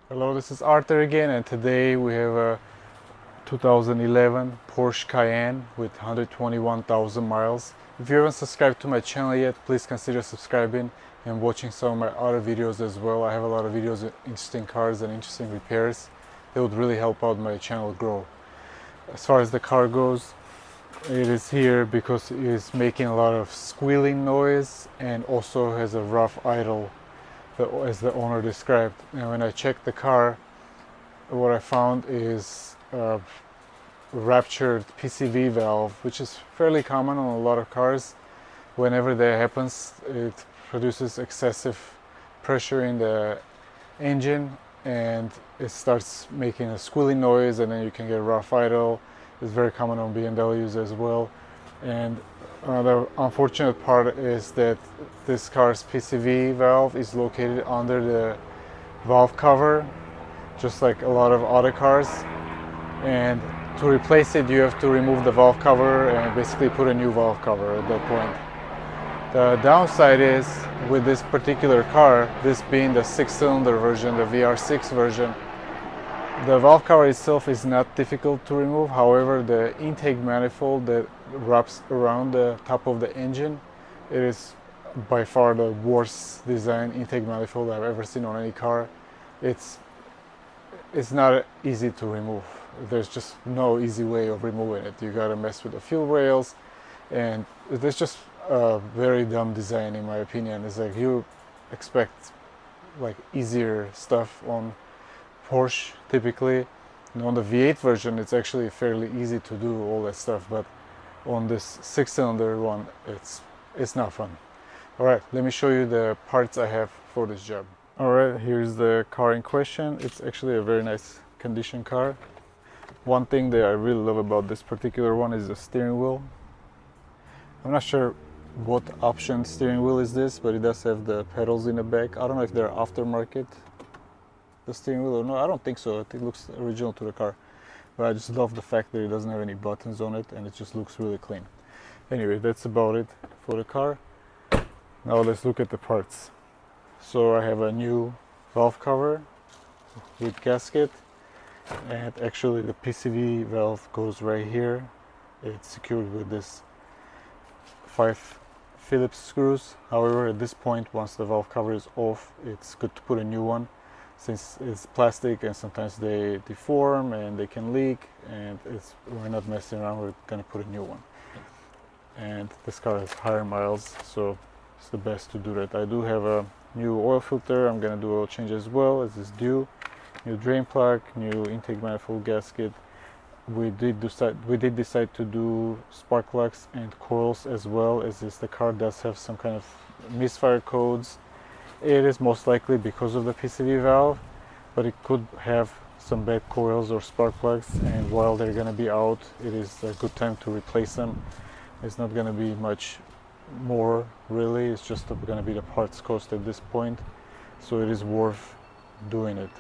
Hello, this is Arthur again, and today we have a 2011 Porsche Cayenne with 121,000 miles. If you haven't subscribed to my channel yet, please consider subscribing and watching some of my other videos as well. I have a lot of videos of interesting cars and interesting repairs that would really help out my channel grow. As far as the car goes, it is here because it is making a lot of squealing noise and also has a rough idle, as the owner described. And when I checked the car, what I found is a ruptured PCV valve, which is fairly common on a lot of cars. Whenever that happens, it produces excessive pressure in the engine and it starts making a squealing noise, and then you can get rough idle. It's very common on BMWs as well. And the unfortunate part is that this car's PCV valve is located under the valve cover, just like a lot of other cars. And to replace it, you have to remove the valve cover and basically put a new valve cover at that point. The downside is, with this particular car, this being the 6-cylinder version, the VR6 version, the valve cover itself is not difficult to remove. However, the intake manifold that wraps around the top of the engine, it is by far the worst designed intake manifold I've ever seen on any car. It's not easy to remove. There's just no easy way of removing it. You gotta mess with the fuel rails, and there's just a very dumb design in my opinion. It's like you expect like easier stuff on Porsche typically, and on the V8 version it's actually fairly easy to do all that stuff, but on this 6-cylinder one it's not fun. Alright, let me show you the parts I have for this job. Alright, here's the car in question. It's actually a very nice condition car. One thing that I really love about this particular one is the steering wheel. I'm not sure what option steering wheel is this, but it does have the pedals in the back. I don't know if they're aftermarket, the steering wheel, or no. I don't think so. It looks original to the car, but I just love the fact that it doesn't have any buttons on it and it just looks really clean. Anyway, that's about it for the car. Now let's look at the parts. So I have a new valve cover with gasket, and actually the PCV valve goes right here. It's secured with this 5 Phillips screws. However, at this point, once the valve cover is off, it's good to put a new one, since it's plastic and sometimes they deform and they can leak, and we're not messing around. We're gonna put a new one. And this car has higher miles, so it's the best to do that. I do have a new oil filter. I'm gonna do oil change as well, as is due. New drain plug, new intake manifold gasket. We did decide to do spark plugs and coils as well, as the car does have some kind of misfire codes. It is most likely because of the PCV valve, but it could have some bad coils or spark plugs, and while they're gonna be out, it is a good time to replace them. It's not gonna be much more really, it's just gonna be the parts cost at this point, so it is worth doing it.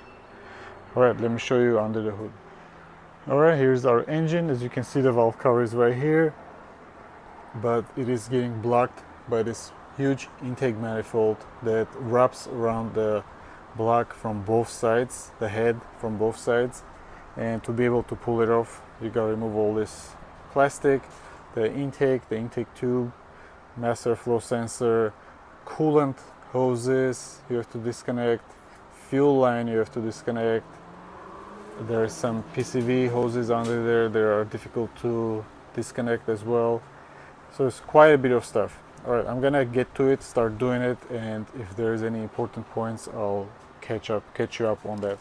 Alright, let me show you under the hood. Alright, here's our engine. As you can see, the valve cover is right here, but it is getting blocked by this huge intake manifold that wraps around the block from both sides, the head from both sides. And to be able to pull it off, you gotta remove all this plastic, the intake tube, master flow sensor, coolant hoses you have to disconnect, fuel line you have to disconnect. There are some PCV hoses under there that are difficult to disconnect as well. So it's quite a bit of stuff. Alright, I'm gonna get to it, start doing it, and if there's any important points, I'll catch you up on that.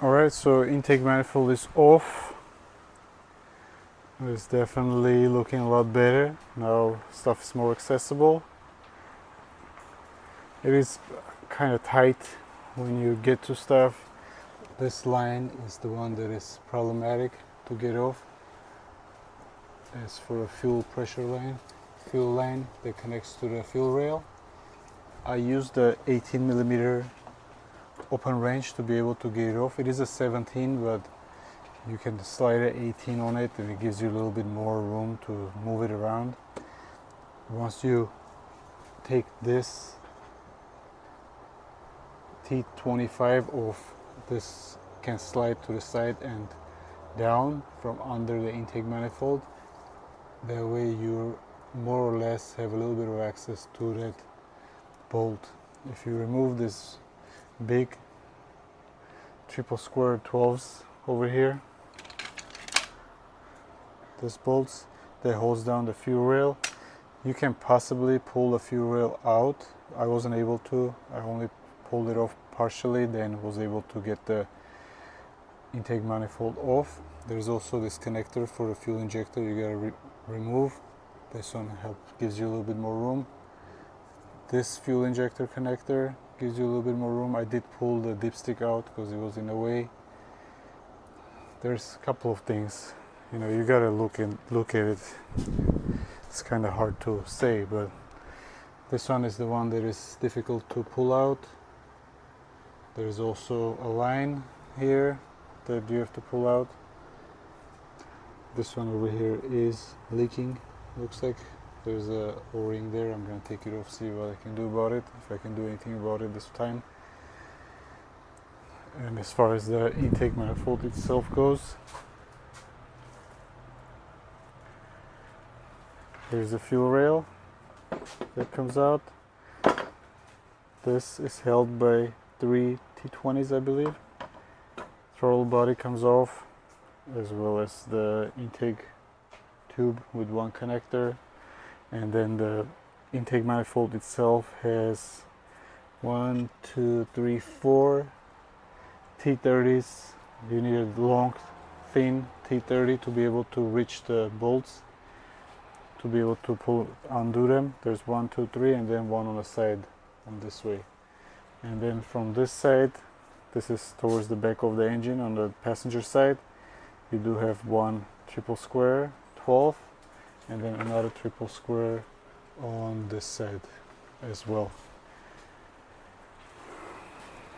Alright, so intake manifold is off. It's definitely looking a lot better. Now stuff is more accessible. It is kind of tight when you get to stuff. This line is the one that is problematic to get off. It's for a fuel pressure line, fuel line that connects to the fuel rail. I used the 18 millimeter open range to be able to get it off. It is a 17, but you can slide an 18 on it and it gives you a little bit more room to move it around. Once you take this T25 off, this can slide to the side and down from under the intake manifold. That way you more or less have a little bit of access to that bolt. If you remove this big triple square 12s over here, this bolts that holds down the fuel rail, you can possibly pull the fuel rail out. I wasn't able to. I only pulled it off partially, then was able to get the intake manifold off. There's also this connector for the fuel injector you gotta remove. This one gives you a little bit more room. This fuel injector connector gives you a little bit more room. I did pull the dipstick out because it was in the way. There's a couple of things, you know, you gotta look at it. It's kind of hard to say, but this one is the one that is difficult to pull out. There's also a line here that you have to pull out. This one over here is leaking, looks like. There's a O-ring there. I'm gonna take it off, see what I can do about it, if I can do anything about it this time. And as far as the intake manifold itself goes, here's the fuel rail that comes out. This is held by 3 T20s, I believe. Throttle body comes off, as well as the intake tube with one connector. And then the intake manifold itself has 1, 2, 3, 4 T30s. You need a long, thin T30 to be able to reach the bolts, to be able to undo them. There's 1, 2, 3, and then one on the side, on this way. And then from this side, this is towards the back of the engine on the passenger side, you do have one triple square 12, and then another triple square on this side as well.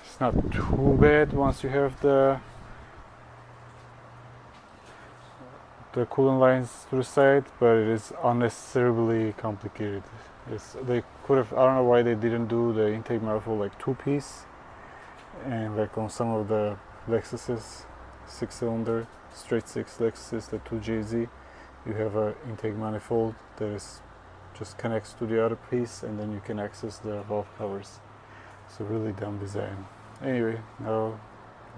It's not too bad once you have the coolant lines to the side, but it is unnecessarily complicated. They could have, I don't know why they didn't do the intake manifold like 2-piece, and like on some of the Lexuses, 6-cylinder, straight 6 Lexuses, the 2JZ, you have an intake manifold that is just connects to the other piece, and then you can access the valve covers. It's a really dumb design. Anyway, now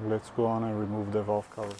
let's go on and remove the valve cover.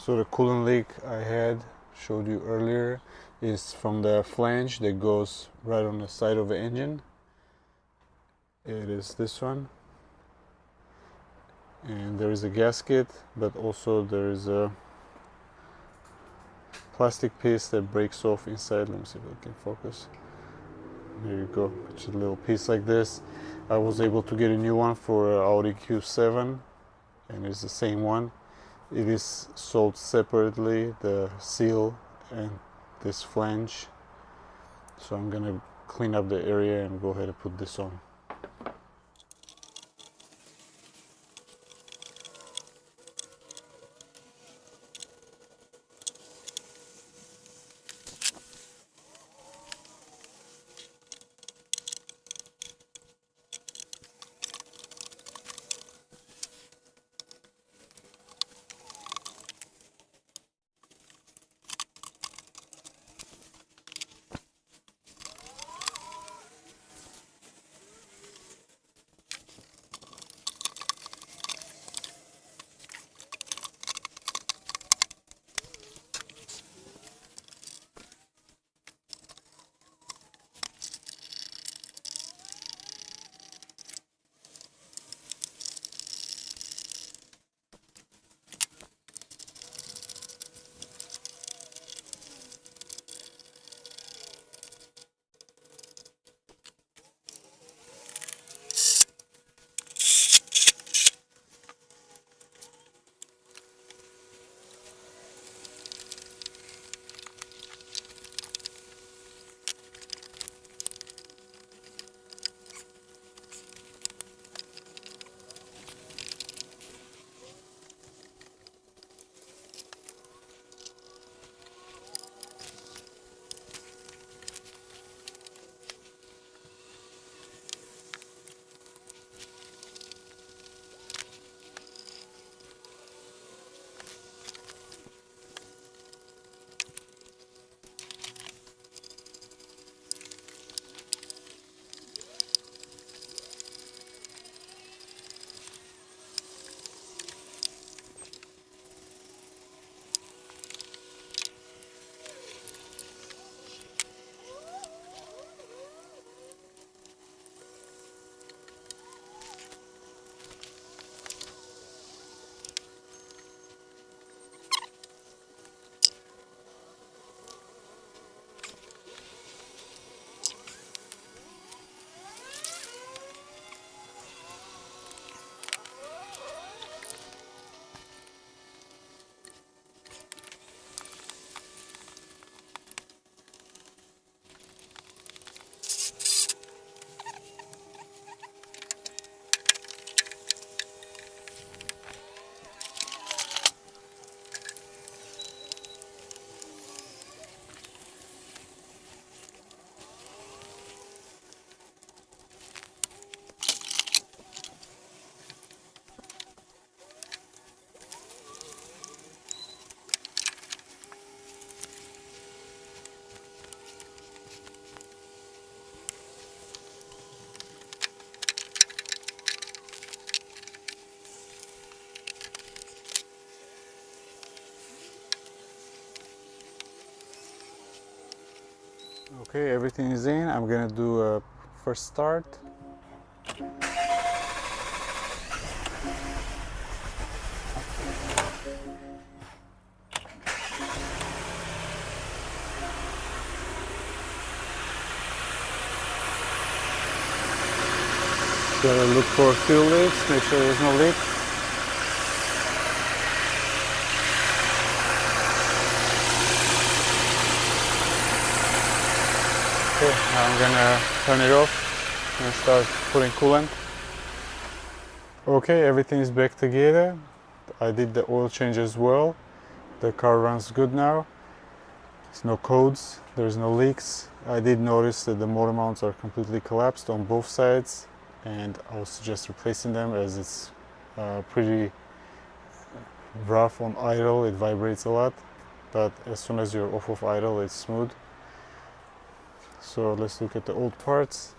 So the coolant leak I had showed you earlier is from the flange that goes right on the side of the engine. It is this one, and there is a gasket, but also there is a plastic piece that breaks off inside. Let me see if I can focus. There you go, it's a little piece like this. I was able to get a new one for Audi Q7, and it's the same one. It is sold separately, the seal and this flange. So I'm gonna clean up the area and go ahead and put this on. Okay, everything is in. I'm gonna do a first start. Gotta look for fuel leaks, make sure there's no leak. Okay, now I'm gonna turn it off and start putting coolant. Okay, everything is back together. I did the oil change as well. The car runs good now. There's no codes, there's no leaks. I did notice that the motor mounts are completely collapsed on both sides, and I'll suggest replacing them as it's pretty rough on idle. It vibrates a lot, but as soon as you're off of idle, it's smooth. So let's look at the old parts.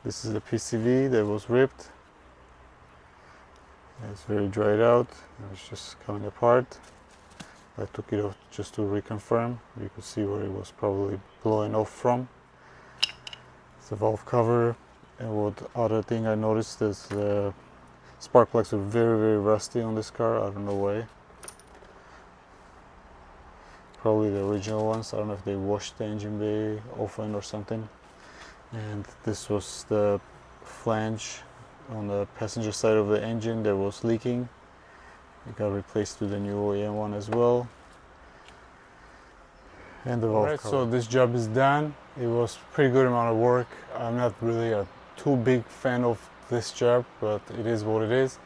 This is the PCV that was ripped. It's very dried out. It's just coming apart. I took it off just to reconfirm. You could see where it was probably blowing off from. It's a valve cover. And what other thing I noticed is the spark plugs are very rusty on this car. I don't know why. Probably the original ones. I don't know if they washed the engine bay often or something. And this was the flange on the passenger side of the engine that was leaking. It got replaced with the new OEM one as well. And the valve cover. So this job is done. It was pretty good amount of work. I'm not really a too big fan of this job, but it is what it is.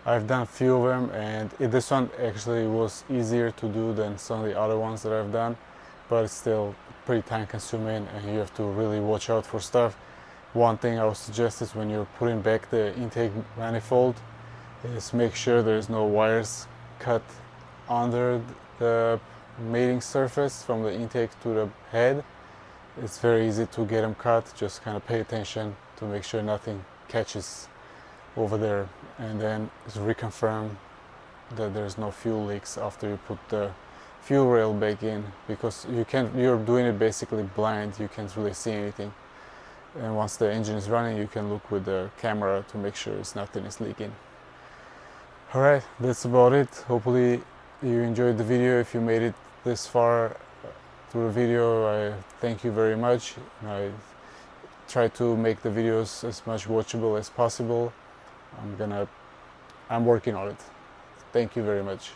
I've done a few of them, and this one actually was easier to do than some of the other ones that I've done, but it's still pretty time consuming and you have to really watch out for stuff. One thing I would suggest is when you're putting back the intake manifold is make sure there's no wires cut under the mating surface from the intake to the head. It's very easy to get them cut. Just kind of pay attention to make sure nothing catches over there, and then reconfirm that there's no fuel leaks after you put the fuel rail back in, because you're doing it basically blind. You can't really see anything, and once the engine is running you can look with the camera to make sure nothing is leaking. Alright, that's about it. Hopefully you enjoyed the video. If you made it this far through the video, I thank you very much. I try to make the videos as much watchable as possible. I'm working on it. Thank you very much.